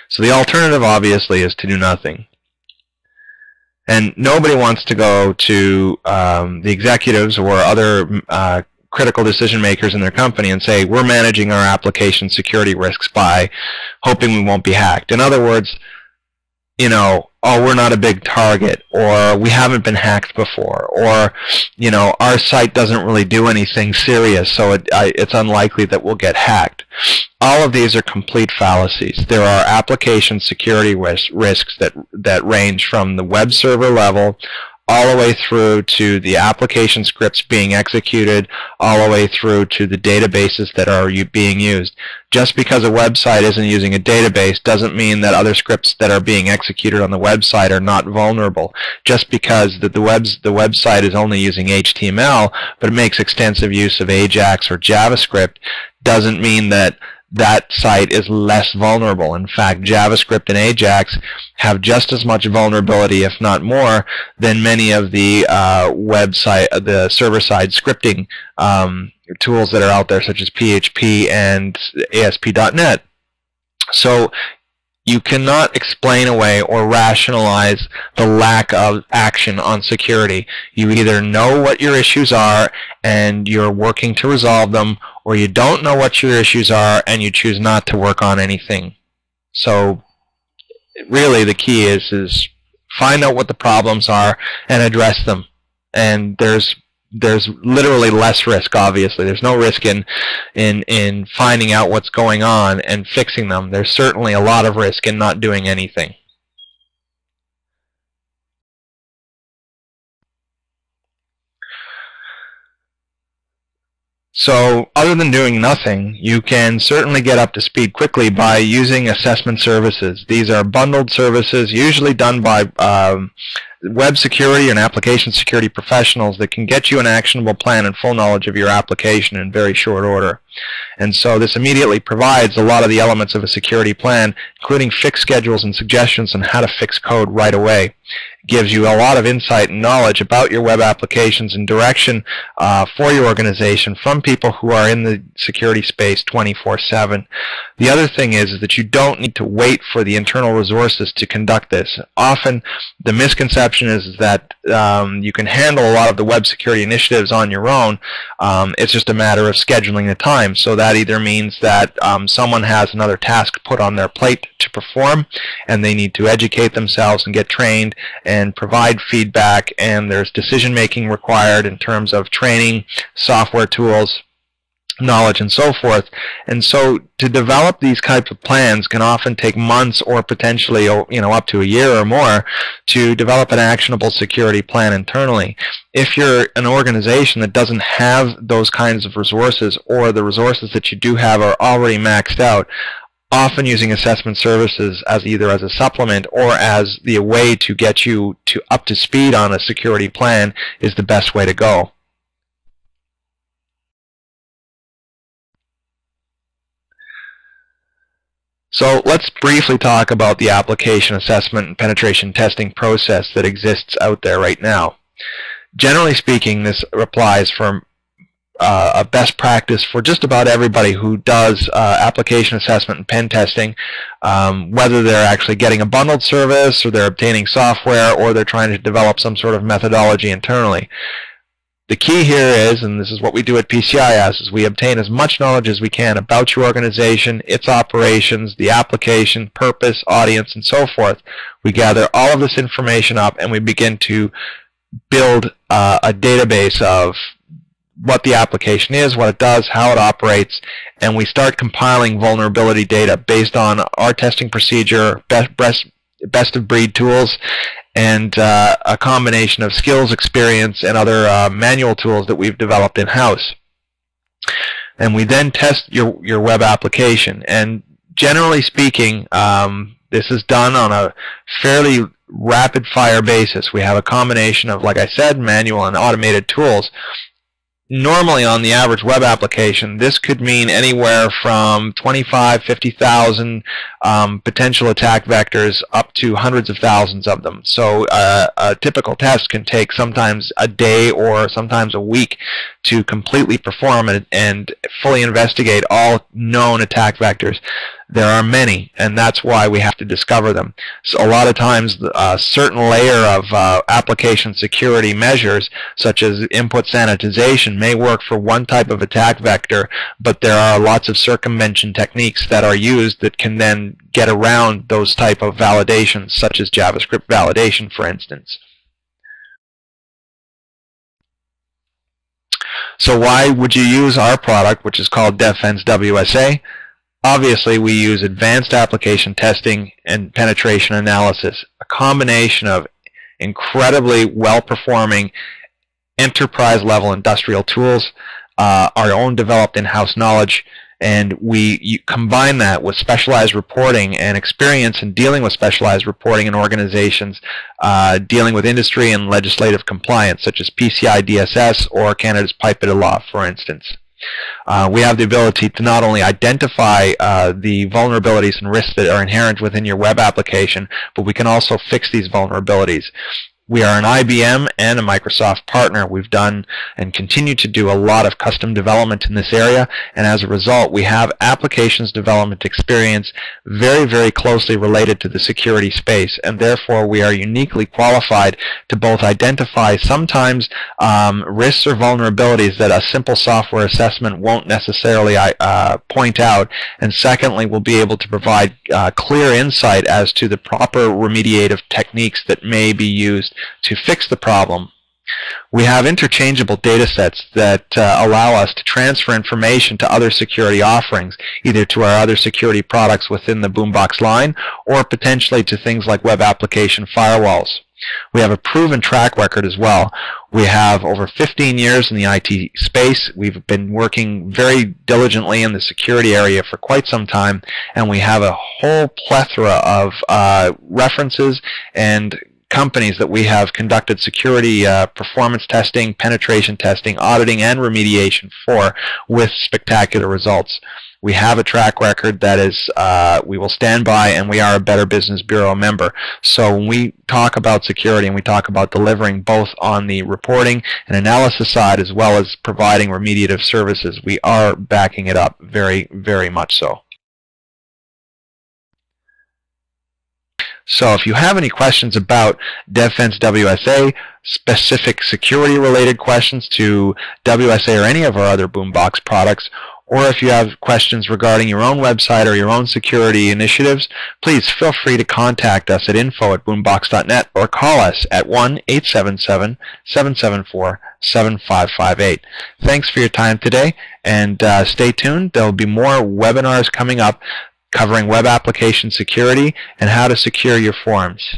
So the alternative, obviously, is to do nothing. And nobody wants to go to the executives or other critical decision makers in their company and say, we're managing our application security risks by hoping we won't be hacked. In other words, you know, oh, we're not a big target, or we haven't been hacked before, or, you know, our site doesn't really do anything serious, so it's unlikely that we'll get hacked. All of these are complete fallacies. There are application security risks that range from the web server level all the way through to the application scripts being executed, all the way through to the databases that are being used. Just because a website isn't using a database doesn't mean that other scripts that are being executed on the website are not vulnerable. Just because the website is only using HTML, but it makes extensive use of AJAX or JavaScript, doesn't mean that that site is less vulnerable. In fact, JavaScript and AJAX have just as much vulnerability, if not more, than many of the the server-side scripting tools that are out there, such as PHP and ASP.NET. So you cannot explain away or rationalize the lack of action on security. You either know what your issues are and you're working to resolve them, or you don't know what your issues are and you choose not to work on anything. So really the key is find out what the problems are and address them. And there's literally less risk, obviously. There's no risk in finding out what's going on and fixing them. There's certainly a lot of risk in not doing anything. So other than doing nothing, you can certainly get up to speed quickly by using assessment services. These are bundled services usually done by web security and application security professionals that can get you an actionable plan and full knowledge of your application in very short order. And so this immediately provides a lot of the elements of a security plan, including fixed schedules and suggestions on how to fix code right away. It gives you a lot of insight and knowledge about your web applications and direction for your organization from people who are in the security space 24/7. The other thing is that you don't need to wait for the internal resources to conduct this. Often the misconception is that you can handle a lot of the web security initiatives on your own. It's just a matter of scheduling the time. So that either means that someone has another task put on their plate to perform, and they need to educate themselves and get trained and provide feedback, and there's decision making required in terms of training, software tools, knowledge, and so forth. And so to develop these types of plans can often take months or potentially, you know, up to a year or more to develop an actionable security plan internally. If you're an organization that doesn't have those kinds of resources, or the resources that you do have are already maxed out, often using assessment services as either as a supplement or as the way to get you to up to speed on a security plan is the best way to go. So let's briefly talk about the application assessment and penetration testing process that exists out there right now. Generally speaking, this applies for a best practice for just about everybody who does application assessment and pen testing, whether they're actually getting a bundled service, or they're obtaining software, or they're trying to develop some sort of methodology internally. The key here is, and this is what we do at PCIS, is we obtain as much knowledge as we can about your organization, its operations, the application, purpose, audience, and so forth. We gather all of this information up and we begin to build a database of what the application is, what it does, how it operates, and we start compiling vulnerability data based on our testing procedure, best of breed tools, and a combination of skills, experience, and other manual tools that we've developed in-house. And we then test your web application. And generally speaking, this is done on a fairly rapid-fire basis. We have a combination of, like I said, manual and automated tools. Normally, on the average web application, this could mean anywhere from 25, 50,000 potential attack vectors up to hundreds of thousands of them. So a typical test can take sometimes a day or sometimes a week to completely perform and fully investigate all known attack vectors. There are many, and that's why we have to discover them. So a lot of times, a certain layer of application security measures, such as input sanitization, may work for one type of attack vector, but there are lots of circumvention techniques that are used that can then get around those type of validations, such as JavaScript validation, for instance. So why would you use our product, which is called Defense WSA? Obviously, we use advanced application testing and penetration analysis, a combination of incredibly well-performing enterprise-level industrial tools, our own developed in-house knowledge, and we combine that with specialized reporting and experience in dealing with specialized reporting in organizations dealing with industry and legislative compliance, such as PCI DSS or Canada's PIPEDA law, for instance. We have the ability to not only identify the vulnerabilities and risks that are inherent within your web application, but we can also fix these vulnerabilities. We are an IBM and a Microsoft partner. We've done and continue to do a lot of custom development in this area, and as a result, we have applications development experience very, very closely related to the security space, and therefore we are uniquely qualified to both identify sometimes risks or vulnerabilities that a simple software assessment won't necessarily point out, and secondly, we'll be able to provide clear insight as to the proper remediative techniques that may be used to fix the problem. We have interchangeable data sets that allow us to transfer information to other security offerings, either to our other security products within the Boombox line or potentially to things like web application firewalls. We have a proven track record as well. We have over 15 years in the IT space. We've been working very diligently in the security area for quite some time, and we have a whole plethora of references and companies that we have conducted security performance testing, penetration testing, auditing, and remediation for with spectacular results. We have a track record that is we will stand by, and we are a Better Business Bureau member. So when we talk about security and we talk about delivering both on the reporting and analysis side as well as providing remediative services, we are backing it up very, very much so. So if you have any questions about Defense WSA, specific security-related questions to WSA or any of our other Boombox products, or if you have questions regarding your own website or your own security initiatives, please feel free to contact us at info@boombox.net or call us at 1-877-774-7558. Thanks for your time today, and stay tuned. There will be more webinars coming up covering web application security and how to secure your forms.